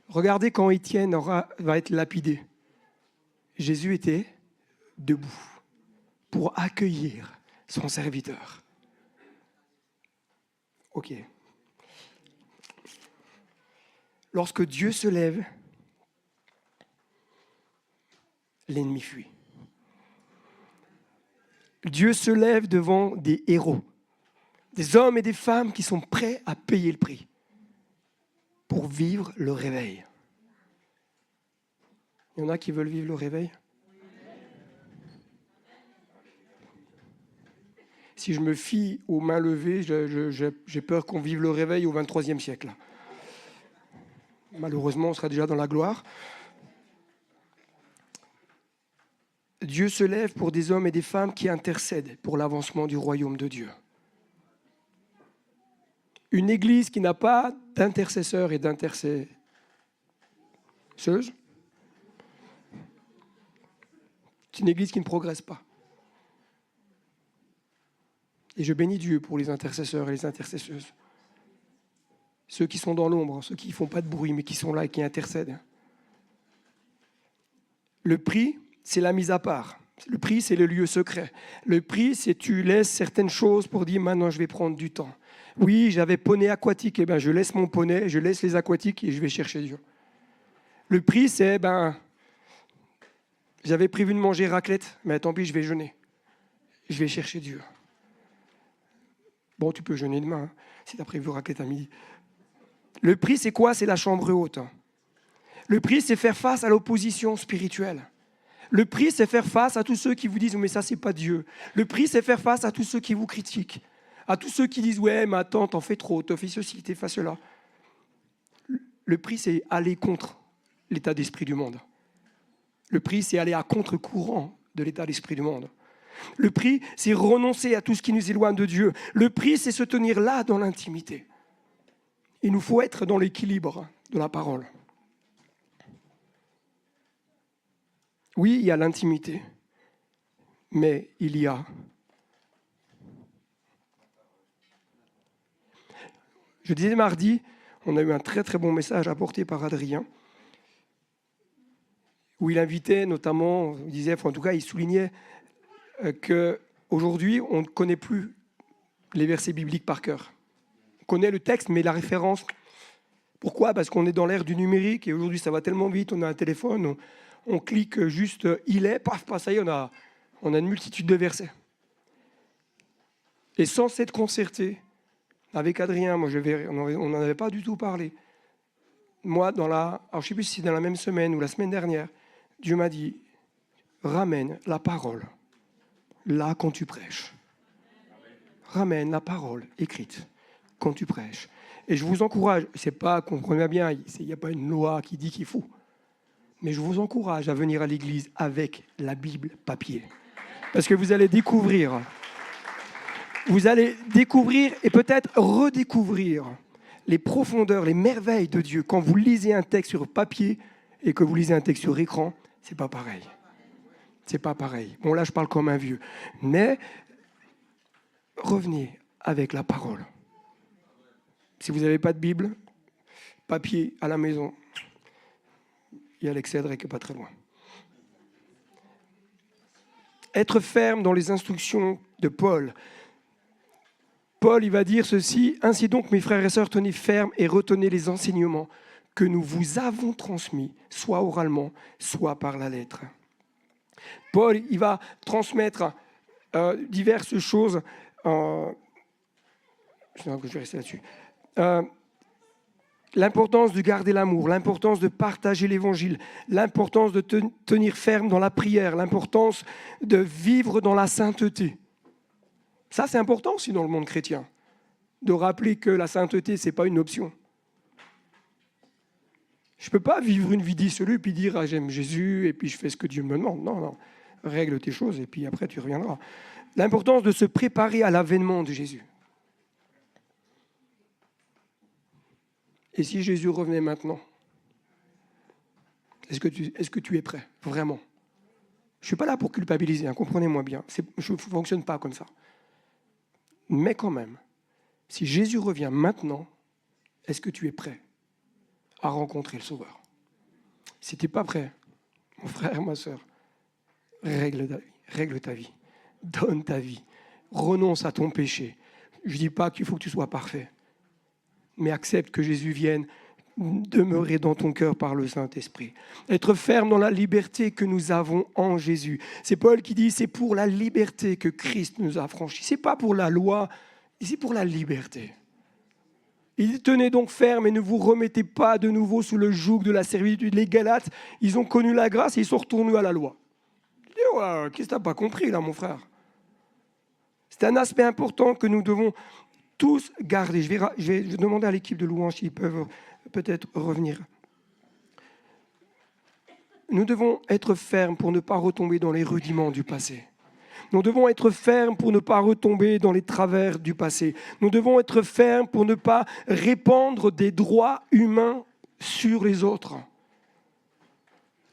Regardez quand Étienne va être lapidé. Jésus était debout pour accueillir son serviteur. Ok. Lorsque Dieu se lève, l'ennemi fuit. Dieu se lève devant des héros, des hommes et des femmes qui sont prêts à payer le prix pour vivre le réveil. Il y en a qui veulent vivre le réveil? Si je me fie aux mains levées, j'ai peur qu'on vive le réveil au XXIIIe siècle. Malheureusement, on sera déjà dans la gloire. Dieu se lève pour des hommes et des femmes qui intercèdent pour l'avancement du royaume de Dieu. Une église qui n'a pas d'intercesseurs et d'intercesseuses, c'est une église qui ne progresse pas. Et je bénis Dieu pour les intercesseurs et les intercesseuses. Ceux qui sont dans l'ombre, ceux qui ne font pas de bruit, mais qui sont là et qui intercèdent. Le prix, c'est la mise à part. Le prix, c'est le lieu secret. Le prix, c'est tu laisses certaines choses pour dire maintenant je vais prendre du temps. Oui, j'avais poney aquatique, je laisse mon poney, je laisse les aquatiques et je vais chercher Dieu. Le prix, c'est j'avais prévu de manger raclette, mais tant pis, je vais jeûner. Je vais chercher Dieu. Bon, tu peux jeûner demain, si tu as prévu raclette à midi. Le prix, c'est quoi? C'est la chambre haute. Le prix, c'est faire face à l'opposition spirituelle. Le prix, c'est faire face à tous ceux qui vous disent « mais ça, c'est pas Dieu ». Le prix, c'est faire face à tous ceux qui vous critiquent, à tous ceux qui disent « ouais, mais attends, t'en fais trop, t'en fais ceci, t'en fais cela ». Le prix, c'est aller contre l'état d'esprit du monde. Le prix, c'est aller à contre-courant de l'état d'esprit du monde. Le prix, c'est renoncer à tout ce qui nous éloigne de Dieu. Le prix, c'est se tenir là dans l'intimité. Il nous faut être dans l'équilibre de la parole. Oui, il y a l'intimité, mais il y a... Je disais mardi, on a eu un très très bon message apporté par Adrien, où il invitait notamment, il disait, en tout cas il soulignait qu'aujourd'hui on ne connaît plus les versets bibliques par cœur. On connaît le texte, mais la référence, pourquoi? Parce qu'on est dans l'ère du numérique et aujourd'hui ça va tellement vite, on a un téléphone, on clique juste « il est », paf, ça y est, on a une multitude de versets. Et sans s'être concerté avec Adrien, moi on n'en avait pas du tout parlé. Moi, alors je ne sais plus si c'est dans la même semaine ou la semaine dernière, Dieu m'a dit « ramène la parole là quand tu prêches. Ramène la parole écrite quand tu prêches. » Et je vous encourage, c'est pas, comprenez bien, il n'y a pas une loi qui dit qu'il faut. Mais je vous encourage à venir à l'église avec la Bible papier. Parce que vous allez découvrir et peut-être redécouvrir les profondeurs, les merveilles de Dieu. Quand vous lisez un texte sur papier et que vous lisez un texte sur écran, c'est pas pareil. C'est pas pareil. Bon, là, je parle comme un vieux. Mais revenez avec la parole. Si vous n'avez pas de Bible, papier à la maison, il y a l'Excédre qui n'est pas très loin. Être ferme dans les instructions de Paul. Paul, il va dire ceci, « Ainsi donc, mes frères et sœurs, tenez ferme et retenez les enseignements que nous vous avons transmis, soit oralement, soit par la lettre. » Paul, il va transmettre diverses choses. Je vais rester là-dessus. L'importance de garder l'amour, l'importance de partager l'évangile, l'importance de tenir ferme dans la prière, l'importance de vivre dans la sainteté. Ça, c'est important aussi dans le monde chrétien, de rappeler que la sainteté, ce n'est pas une option. Je ne peux pas vivre une vie dissolue et puis dire ah, j'aime Jésus et puis je fais ce que Dieu me demande. Non, règle tes choses et puis après tu reviendras. L'importance de se préparer à l'avènement de Jésus. Et si Jésus revenait maintenant, est-ce que tu es prêt, vraiment? Je ne suis pas là pour culpabiliser, hein, comprenez-moi bien. Je ne fonctionne pas comme ça. Mais quand même, si Jésus revient maintenant, est-ce que tu es prêt à rencontrer le Sauveur? Si tu n'es pas prêt, mon frère, ma soeur, règle ta vie, donne ta vie, renonce à ton péché. Je ne dis pas qu'il faut que tu sois parfait, mais accepte que Jésus vienne demeurer dans ton cœur par le Saint-Esprit. Être ferme dans la liberté que nous avons en Jésus. C'est Paul qui dit, c'est pour la liberté que Christ nous a affranchis. Ce n'est pas pour la loi, c'est pour la liberté. Il dit, tenez donc ferme et ne vous remettez pas de nouveau sous le joug de la servitude. Les Galates, ils ont connu la grâce et ils sont retournés à la loi. Je dis, ouais, qu'est-ce que tu n'as pas compris là, mon frère? C'est un aspect important que nous devons tous garder. Je vais demander à l'équipe de louange s'ils peuvent peut-être revenir. nous devons être fermes pour ne pas retomber dans les rudiments du passé. Nous devons être fermes pour ne pas retomber dans les travers du passé. Nous devons être fermes pour ne pas répandre des droits humains sur les autres.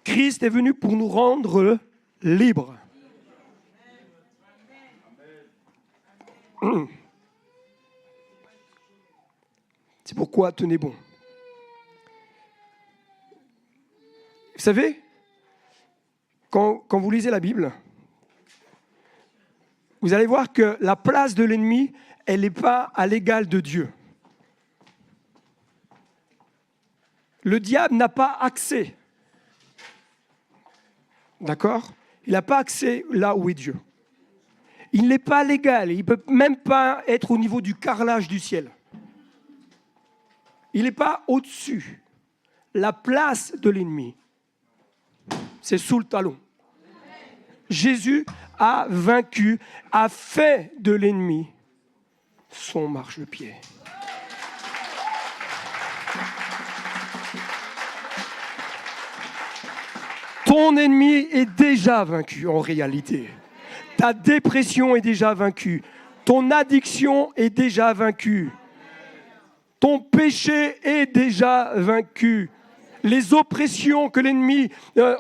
Christ est venu pour nous rendre libres. C'est pourquoi tenez bon. Vous savez, quand vous lisez la Bible, vous allez voir que la place de l'ennemi, elle n'est pas à l'égal de Dieu. Le diable n'a pas accès. D'accord ? Il n'a pas accès là où est Dieu. Il n'est pas légal. Il ne peut même pas être au niveau du carrelage du ciel. Il n'est pas au-dessus. La place de l'ennemi, c'est sous le talon. Jésus a vaincu, a fait de l'ennemi son marchepied. Ton ennemi est déjà vaincu en réalité. Ta dépression est déjà vaincue. Ton addiction est déjà vaincue. Ton péché est déjà vaincu. Les oppressions que l'ennemi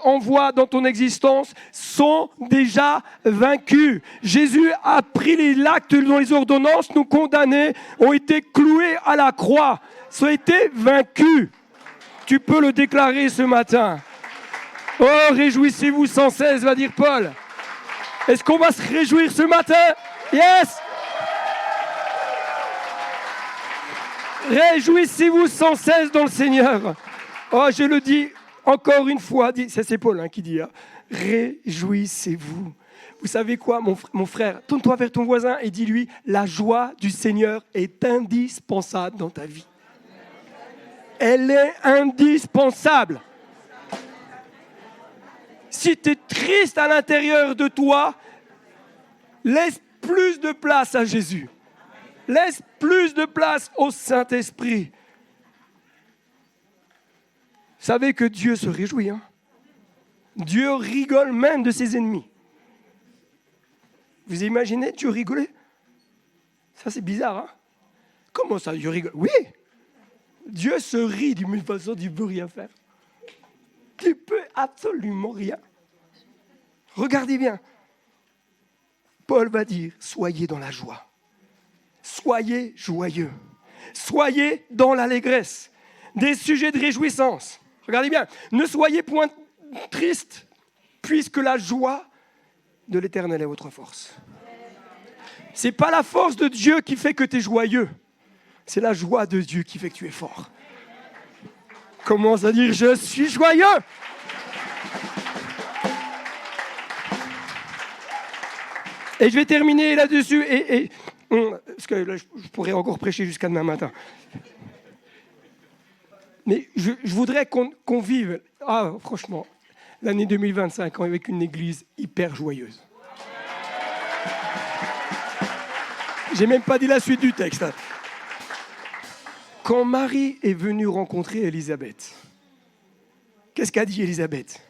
envoie dans ton existence sont déjà vaincues. Jésus a pris les actes dont les ordonnances nous condamnaient, ont été cloués à la croix. Ça a été vaincu. Tu peux le déclarer ce matin. Oh, réjouissez-vous sans cesse, va dire Paul. Est-ce qu'on va se réjouir ce matin? Yes! Réjouissez-vous sans cesse dans le Seigneur. Oh, je le dis encore une fois, c'est Paul qui dit, réjouissez-vous. Vous savez quoi, mon frère, tourne-toi vers ton voisin et dis-lui, la joie du Seigneur est indispensable dans ta vie. Elle est indispensable. Si tu es triste à l'intérieur de toi, laisse plus de place à Jésus. Laisse plus de place au Saint-Esprit. Vous savez que Dieu se réjouit. Dieu rigole même de ses ennemis. Vous imaginez Dieu rigoler? Ça, c'est bizarre. Comment ça, Dieu rigole? Oui. Dieu se rit d'une façon, tu ne peux rien faire. Tu peux absolument rien. Regardez bien. Paul va dire, soyez dans la joie. Soyez joyeux. Soyez dans l'allégresse. Des sujets de réjouissance. Regardez bien. Ne soyez point tristes, puisque la joie de l'Éternel est votre force. Ce n'est pas la force de Dieu qui fait que tu es joyeux. C'est la joie de Dieu qui fait que tu es fort. Commence à dire, je suis joyeux. Et je vais terminer là-dessus. Parce que là, je pourrais encore prêcher jusqu'à demain matin. Mais je voudrais qu'on vive, franchement, l'année 2025 avec une église hyper joyeuse. J'ai même pas dit la suite du texte. Quand Marie est venue rencontrer Élisabeth, qu'est-ce qu'a dit Élisabeth?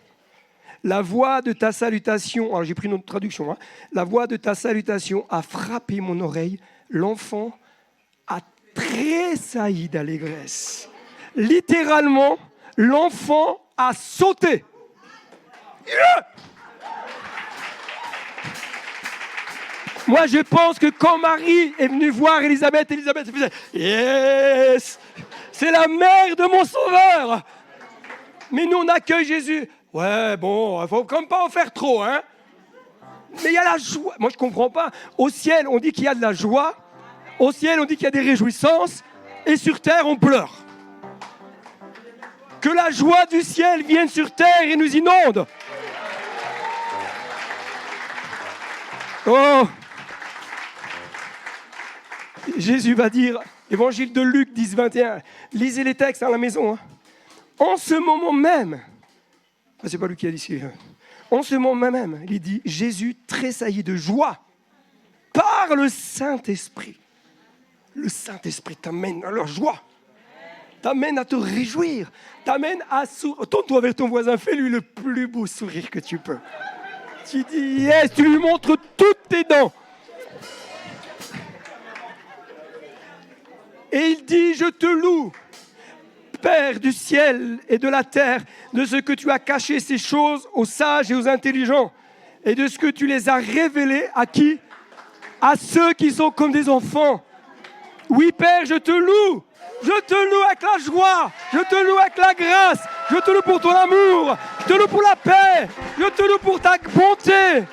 La voix de ta salutation, alors j'ai pris une autre traduction, la voix de ta salutation a frappé mon oreille, l'enfant a tressailli d'allégresse. Littéralement, l'enfant a sauté. Yeah! Moi, je pense que quand Marie est venue voir Élisabeth faisait « Yes! C'est la mère de mon sauveur !» Mais nous, on accueille Jésus. Ouais, bon, il ne faut quand même pas en faire trop, Mais il y a la joie. Moi, je ne comprends pas. Au ciel, on dit qu'il y a de la joie. Au ciel, on dit qu'il y a des réjouissances. Et sur terre, on pleure. Que la joie du ciel vienne sur terre et nous inonde. Oh! Jésus va dire, Évangile de Luc 10, 21, lisez les textes à la maison. En ce moment même, c'est pas lui qui a dit ici, en ce moment même, il dit, Jésus tressaillit de joie par le Saint-Esprit. Le Saint-Esprit t'amène à leur joie, t'amène à te réjouir, t'amène à sourire. Tourne-toi vers ton voisin, fais-lui le plus beau sourire que tu peux. Tu dis yes, tu lui montres toutes tes dents. Et il dit, je te loue, Père du ciel et de la terre, de ce que tu as caché ces choses aux sages et aux intelligents, et de ce que tu les as révélées à qui? À ceux qui sont comme des enfants. Oui, Père, je te loue. Je te loue avec la joie. Je te loue avec la grâce. Je te loue pour ton amour. Je te loue pour la paix. Je te loue pour ta bonté.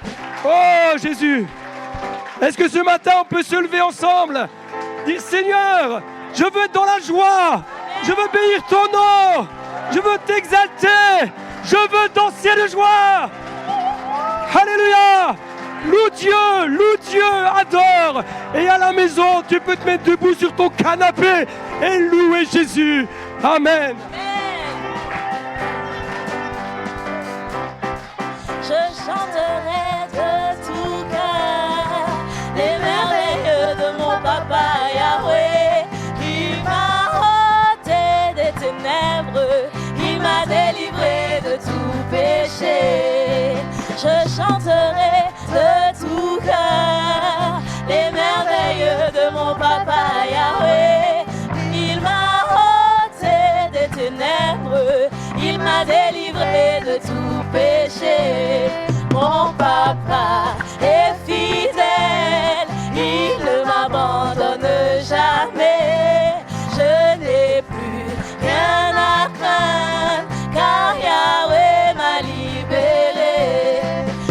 Oh, Jésus. Est-ce que ce matin, on peut se lever ensemble? Dire, Seigneur, je veux être dans la joie. Je veux bénir ton nom. Je veux t'exalter. Je veux danser de joie. Alléluia. Loue Dieu, adore. Et à la maison, tu peux te mettre debout sur ton canapé et louer Jésus. Amen. Je chanterai de tout cœur les merveilles de mon papa Yahweh. Il m'a ôté des ténèbres, il m'a délivré de tout péché. Je chanterai de tout cœur les merveilles de mon papa Yahweh. Il m'a ôté des ténèbres, il m'a délivré de tout péché. Mon papa est fidèle, il ne m'abandonne jamais. Je n'ai plus rien à craindre, car Yahweh m'a libéré.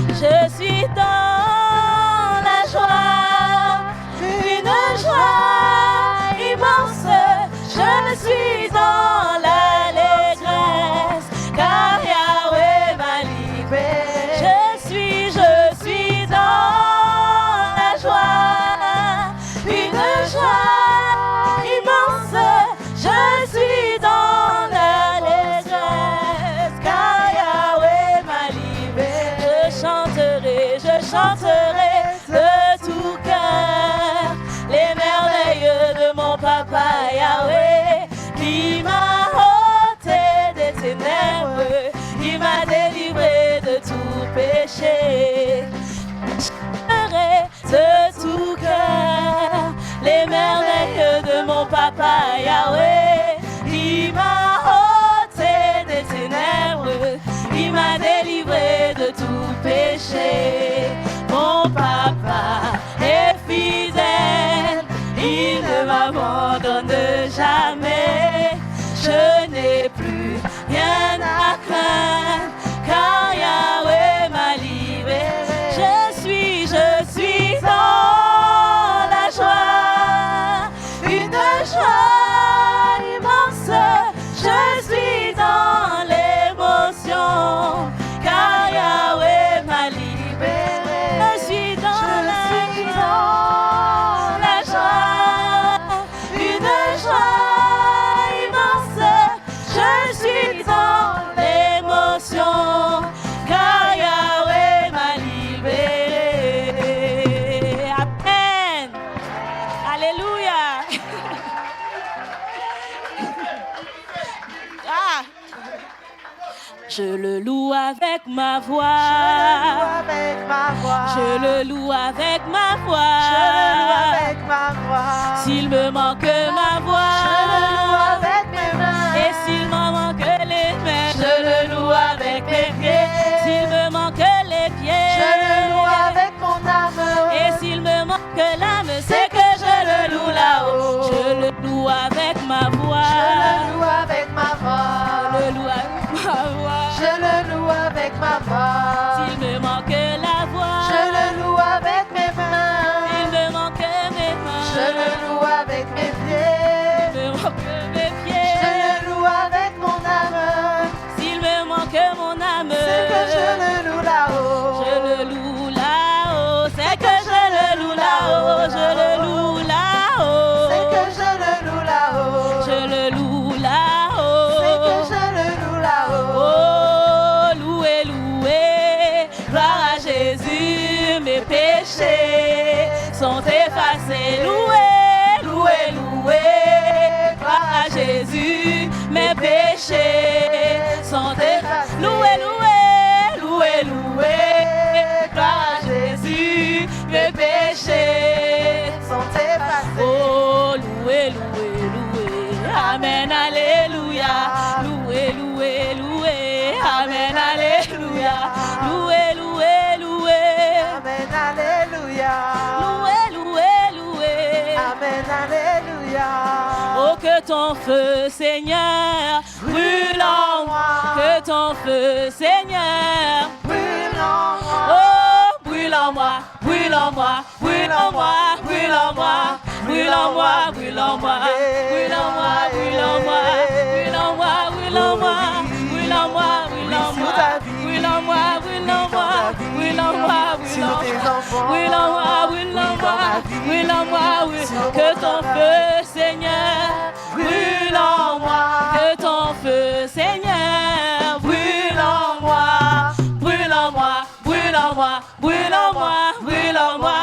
Je suis dans la joie, une joie immense. Je suis dans l'allégresse, car Yahweh m'a libéré. Je suis dans la joie, une joie immense. Je suis dans l'allégresse, car Yahweh m'a libéré. Je chanterai de tout cœur les merveilles de mon papa Yahweh, qui m'a ôté des ténèbres, il m'a délivré de tout péché. Je chanterai de tout cœur les merveilles de mon papa Yahweh, qui m'a ôté des ténèbres, il m'a délivré de tout péché. Mon papa est fidèle, il ne m'abandonne jamais. Je n'ai plus rien à craindre, car Yahweh m'a libéré. Je suis dans la joie, une joie immense. Je suis dans l'émotion, car Yahweh m'a libéré. Je suis dans la joie, une joie immense. Je suis dans l'émotion, car Yahweh m'a libéré. Amen. Alléluia. Ah. Je le loue avec ma voix. Je le loue avec ma voix. S'il me manque ma voix, et s'il me manque les mains, je le loue avec mes pieds. S'il me manque les pieds, Je le loue avec mon âme. et s'il me manque l'âme, c'est que je le loue là-haut. Je le loue avec ma voix. Je le loue avec ma voix. Je le loue avec ma voix. Je le loue avec ma voix. S'il me manque la voix, Je le loue avec mes il mains. me manque mes mains. Je le loue avec mes pieds. Il me manque mes Je pieds. le loue avec mon âme. S'il me manque mon âme, C'est que je le loue là-haut. je le loue là-haut. C'est que je le loue là-haut. Je le loue là-haut. C'est que je le loue là-haut. Je le loue là-haut. C'est que je le loue là-haut. Oh, louez, louez. Amen, alléluia. Loué, loué, loué. Amen, alléluia. Loué, loué, loué. Amen, alléluia. Oh, que ton feu, Seigneur, brûle en moi. Que ton feu, Seigneur, Brûle en moi. oh, brûle en moi, brûle en moi, brûle en moi, brûle en moi, brûle en moi, brûle en moi, brûle en moi, brûle en moi, brûle en moi, brûle en moi, brûle en moi, brûle en moi, brûle en moi, brûle en moi, brûle en moi, Sur tes enfants. brûle en moi, brûle en moi, brûle en moi, que ton feu, Seigneur, brûle en moi, que ton feu, Seigneur, brûle en moi, brûle en moi, brûle en moi, brûle en moi, brûle en moi,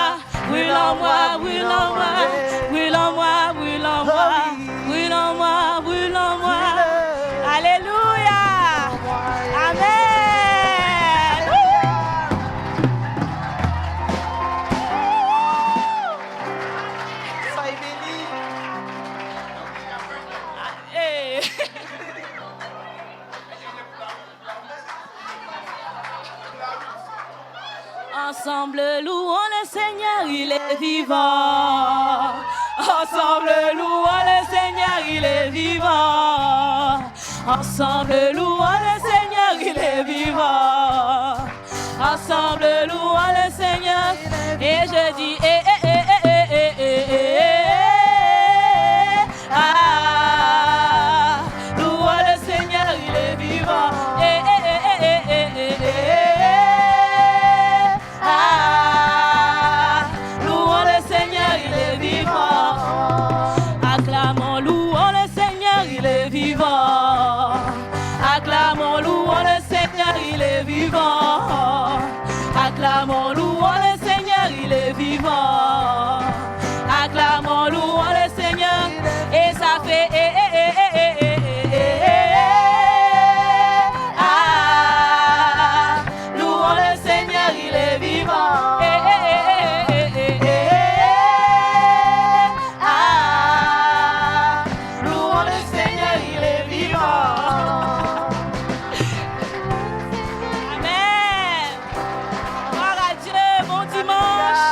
brûle en moi, brûle en moi, brûle en moi, brûle en moi, brûle en moi, brûle en moi. Alléluia. Amen. Soyez bénis. Hey. Ensemble louons le Seigneur, il est vivant. Ensemble louons le Seigneur, il est vivant. Ensemble louons le Seigneur, il est vivant. Ensemble louons le Seigneur. Et je dis, ah, louons le Seigneur, il est vivant. Ah, louons le Seigneur, il est vivant. Acclamons, louons le Seigneur, il est vivant. Acclamons, louons le Seigneur, il est vivant. Acclamons, louons le Seigneur, il est vivant. Acclamons, louons le Seigneur, et ça fait ah, louons le Seigneur, il est vivant. Ah, louons le Seigneur, il est vivant. Amen. Gloire à Dieu, bon dimanche.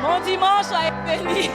Bon dimanche, soyez bénis.